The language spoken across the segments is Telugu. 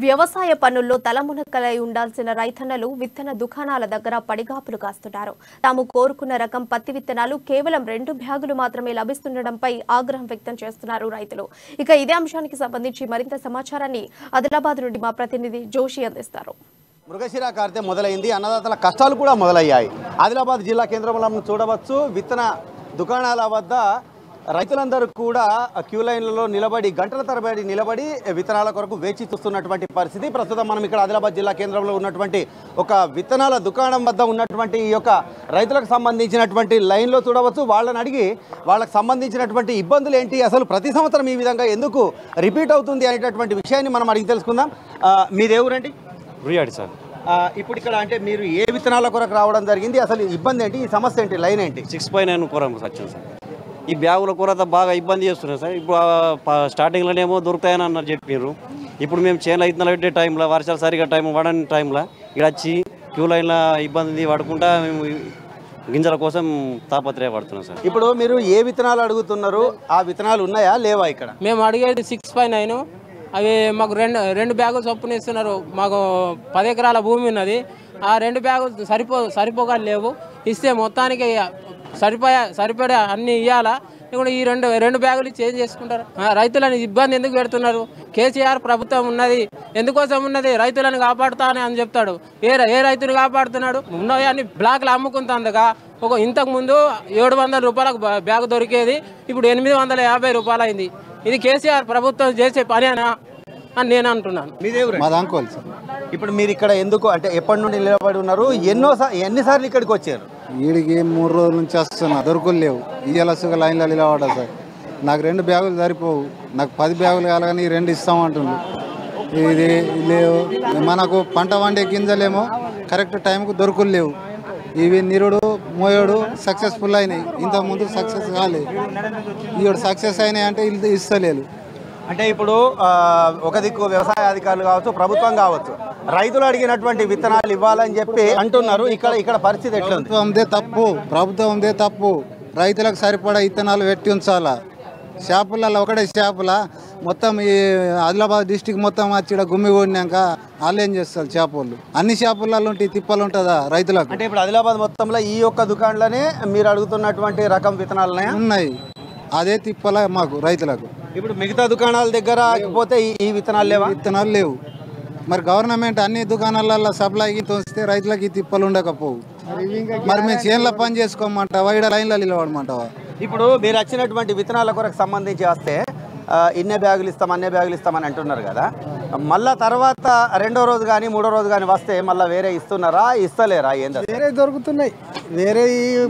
వ్యవసాయ పనుల్లో తలమునకలై ఉండాల్సిన రైతన్నలు విత్తన దుకాణాల దగ్గర పడిగాపులు కాస్తున్నారు. తాము కోరుకున్న రకం పత్తి విత్తనాలు కేవలం 2 బ్యాగులు మాత్రమే లభిస్తుండటంపై ఆగ్రహం వ్యక్తం చేస్తున్నారు రైతులు. ఇక ఇదే అంశానికి సంబంధించి మరింత సమాచారాన్ని ఆదిలాబాద్ నుండి మా ప్రతినిధి జోషి అందిస్తారు. మృగశిర కార్తె మొదలైంది. అన్నదాతల కష్టాలు కూడా మొదలయ్యాయి. ఆదిలాబాద్ జిల్లా కేంద్రంలో చూడవచ్చు. విత్తన దుకాణాల వద్ద రైతులందరూ కూడా క్యూ లైన్లలో నిలబడి గంటల తరబడి నిలబడి విత్తనాల కొరకు వేచి చూస్తున్నటువంటి పరిస్థితి. ప్రస్తుతం మనం ఇక్కడ ఆదిలాబాద్ జిల్లా కేంద్రంలో ఉన్నటువంటి ఒక విత్తనాల దుకాణం వద్ద ఉన్నటువంటి ఈ యొక్క రైతులకు సంబంధించినటువంటి లైన్లో చూడవచ్చు. వాళ్ళని అడిగి వాళ్ళకి సంబంధించినటువంటి ఇబ్బందులు ఏంటి, అసలు ప్రతి సంవత్సరం ఈ విధంగా ఎందుకు రిపీట్ అవుతుంది అనేటటువంటి విషయాన్ని మనం అడిగి తెలుసుకుందాం. మీదేవురండి? రుయాడి సార్. ఇప్పుడు ఇక్కడ అంటే మీరు ఏ విత్తనాల కొరకు రావడం జరిగింది, అసలు ఇబ్బంది ఏంటి, ఈ సమస్య ఏంటి, లైన్ ఏంటి? 6.9 కూరకు వచ్చాను సార్. ఈ బ్యాగుల కొరత బాగా ఇబ్బంది చేస్తున్నారు సార్. ఇప్పుడు స్టార్టింగ్లోనేమో దొరుకుతాయని అన్నారు చెప్పారు. ఇప్పుడు మేము చేనులో ఇత్తనాలు పెట్టే టైంలో వర్షాలు సరిగా పడని టైంలో ఇక్కడ వచ్చి క్యూ లైన్లో ఇబ్బంది పడకుండా మేము గింజల కోసం తాపత్రయపడుతున్నాం సార్. ఇప్పుడు మీరు ఏ విత్తనాలు అడుగుతున్నారు, ఆ విత్తనాలు ఉన్నాయా లేవా? ఇక్కడ మేము అడిగేది 6.9, అవి మాకు రెండు బ్యాగులు చొప్పున ఇస్తున్నారు. మాకు 10 ఎకరాల భూమి ఉన్నది. ఆ 2 బ్యాగులు సరిపోగా లేవు. ఇస్తే మొత్తానికి సరిపడే అన్ని ఇవ్వాలా. ఇప్పుడు ఈ రెండు బ్యాగులు చేంజ్ చేసుకుంటారు. రైతులను ఇబ్బంది ఎందుకు పెడుతున్నారు? కేసీఆర్ ప్రభుత్వం ఉన్నది, ఎందుకోసం ఉన్నది? రైతులను కాపాడుతానే అని చెప్తాడు. ఏ రైతుని కాపాడుతున్నాడు? ఉన్నవి అన్ని బ్లాక్లు అమ్ముకుంటుందిగా. ఇంతకు ముందు 700 రూపాయలకు బ్యాగ్ దొరికేది, ఇప్పుడు 850 రూపాయలు అయింది. ఇది కేసీఆర్ ప్రభుత్వం చేసే పనేనా అని నేను అంటున్నాను. ఇప్పుడు మీరు ఇక్కడ ఎందుకు అంటే ఎప్పటి నుండి నిలబడి ఉన్నారు? ఎన్నిసార్లు ఇక్కడికి వచ్చారు? వీడికి 3 రోజుల నుంచి వస్తున్నా, దొరకలేవు. ఇయ్యాలసుగా లైన్లో నిలబడ్డా సార్. నాకు 2 బ్యాగులు సరిపోవు. నాకు 10 బ్యాగులు కావాలి కానీ 2 ఇస్తామంటుండ్రు. ఇది లేవు. మనకు పంట వండే గింజలేమో కరెక్ట్ టైంకు దొరకలేవు. ఇవి నిరుడు మోయోడు సక్సెస్ఫుల్ అయినాయి. ఇంతకుముందు సక్సెస్ కాలేదు. ఇవి సక్సెస్ అయినాయి అంటే ఇస్తలేదు. అంటే ఇప్పుడు ఒక దిక్కు వ్యవసాయ అధికారులు కావచ్చు, ప్రభుత్వం కావచ్చు, రైతులు అడిగినటువంటి విత్తనాలు ఇవ్వాలని చెప్పి అంటున్నారు. ఇక్కడ పరిస్థితి ఎట్లా? ప్రభుత్వందే తప్పు. రైతులకు సరిపడా విత్తనాలు పెట్టి ఉంచాలా. షాపులలో ఒకటే షాపుల మొత్తం ఈ ఆదిలాబాద్ డిస్టిక్ మొత్తం వచ్చి గుమ్మి కొడినాక వాళ్ళు ఏం చేస్తారు? షాపులు అన్ని షాపులలో ఉంటే తిప్పలు ఉంటుందా రైతులకు? అంటే ఇప్పుడు ఆదిలాబాద్ మొత్తంలో ఈ ఒక్క దుకాణంలోనే మీరు అడుగుతున్నటువంటి రకం విత్తనాలు ఉన్నాయి. అదే తిప్పల మాకు రైతులకు. ఇప్పుడు మిగతా దుకాణాల దగ్గర పోతే ఈ విత్తనాలు లేవా? విత్తనాలు లేవు. మరి గవర్నమెంట్ అన్ని దుకాణాలలో సప్లైకి తోస్తే రైతులకి తిప్పలు ఉండకపోవు. మరి మేము చేనులో పని చేసుకోమంటావా, ఇక్కడ లైన్లో నిలబడమంటావా? ఇప్పుడు మీరు వచ్చినటువంటి విత్తనాల కొరకు సంబంధించి వస్తే అన్ని బ్యాగులు ఇస్తామని అంటున్నారు కదా. మళ్ళా తర్వాత 2వ రోజు కానీ 3వ రోజు కానీ వస్తే మళ్ళీ వేరే ఇస్తున్నారా, ఇస్తలేరా? ఏందా? వేరే దొరుకుతున్నాయి, వేరే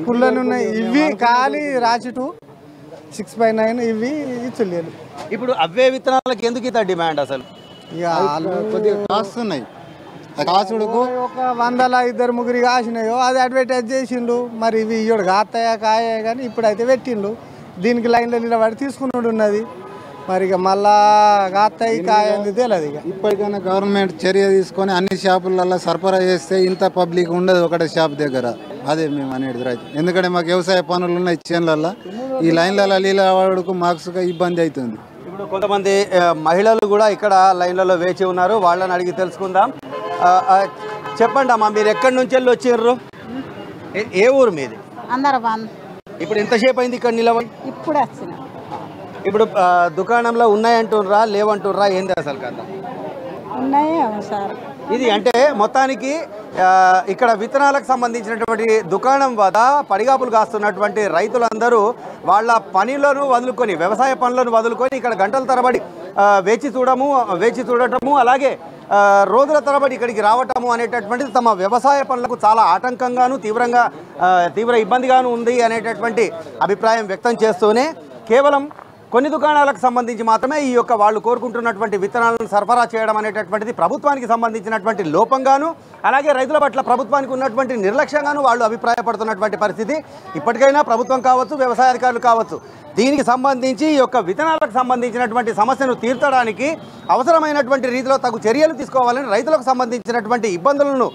పుల్లని ఉన్నాయి. ఇవి ఖాళీ రాసిటు 6.9 ఇవి ఇచ్చలేదు. ఇప్పుడు అవే విత్తనాలకు ఎందుకు ఇంత డిమాండ్? అసలు కాస్తున్నాయి. కాసుడుకు ఒక 100ల 2-3 కాసినాయో అది అడ్వర్టైజ్ చేసిండు. మరి ఇవి ఇయ్యడు కాస్తాయా కాయ కానీ ఇప్పుడైతే పెట్టిండు. దీనికి లైన్లో నిలబడి తీసుకున్నాడు ఉన్నది. మరి ఇక మళ్ళా కాస్తాయి కాయ తెలియదు. ఇక ఇప్పటికైనా గవర్నమెంట్ చర్య తీసుకొని అన్ని షాపులలో సరఫరా చేస్తే ఇంత పబ్లిక్ ఉండదు ఒకటే షాప్ దగ్గర. అదే మేము అనేది రైతు. ఎందుకంటే మాకు వ్యవసాయ పనులు ఉన్నాయి చేనులలో. ఈ లైన్లలో నిలబడకు మాకు ఇబ్బంది అవుతుంది. ఇప్పుడు కొంతమంది మహిళలు కూడా ఇక్కడ లైన్లలో వేచి ఉన్నారు. వాళ్ళని అడిగి తెలుసుకుందాం. చెప్పండి అమ్మా, మీరు ఎక్కడి నుంచి వెళ్ళి వచ్చిర్రు? ఏ ఊరు మీది? ఇప్పుడు ఎంతసేపు అయింది ఇక్కడ నిలబడి? ఇప్పుడు వచ్చిన. ఇప్పుడు దుకాణంలో ఉన్నాయంటుర్రా లేవంటుర్రా, ఏంది అసలు కదా? ఉన్నాయేమో సార్. ఇది అంటే మొత్తానికి ఇక్కడ విత్తనాలకు సంబంధించినటువంటి దుకాణం వద్ద పడిగాపులు కాస్తున్నటువంటి రైతులందరూ వాళ్ళ పనులను వదులుకొని, వ్యవసాయ పనులను వదులుకొని ఇక్కడ గంటల తరబడి వేచి చూడటము అలాగే రోజుల తరబడి ఇక్కడికి రావటము అనేటటువంటిది తమ వ్యవసాయ పనులకు చాలా ఆటంకంగాను తీవ్ర ఇబ్బందిగాను ఉంది అనేటటువంటి అభిప్రాయం వ్యక్తం చేస్తూనే కేవలం కొన్ని దుకాణాలకు సంబంధించి మాత్రమే ఈ యొక్క వాళ్ళు కోరుకుంటున్నటువంటి విత్తనాలను సరఫరా చేయడం అనేటటువంటిది ప్రభుత్వానికి సంబంధించినటువంటి లోపంగాను అలాగే రైతుల పట్ల ప్రభుత్వానికి ఉన్నటువంటి నిర్లక్ష్యంగాను వాళ్ళు అభిప్రాయపడుతున్నటువంటి పరిస్థితి. ఇప్పటికైనా ప్రభుత్వం కావచ్చు, వ్యవసాయ అధికారులు కావచ్చు, దీనికి సంబంధించి ఈ యొక్క విత్తనాలకు సంబంధించినటువంటి సమస్యను తీర్చడానికి అవసరమైనటువంటి రీతిలో తగు చర్యలు తీసుకోవాలని, రైతులకు సంబంధించినటువంటి ఇబ్బందులను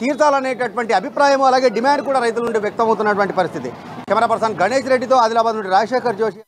తీర్చాలనేటటువంటి అభిప్రాయం అలాగే డిమాండ్ కూడా రైతుల నుండి వ్యక్తమవుతున్నటువంటి పరిస్థితి. కెమెరా పర్సన్ గణేష్ రెడ్డితో ఆదిలాబాద్ నుండి రాజశేఖర్ జోషి.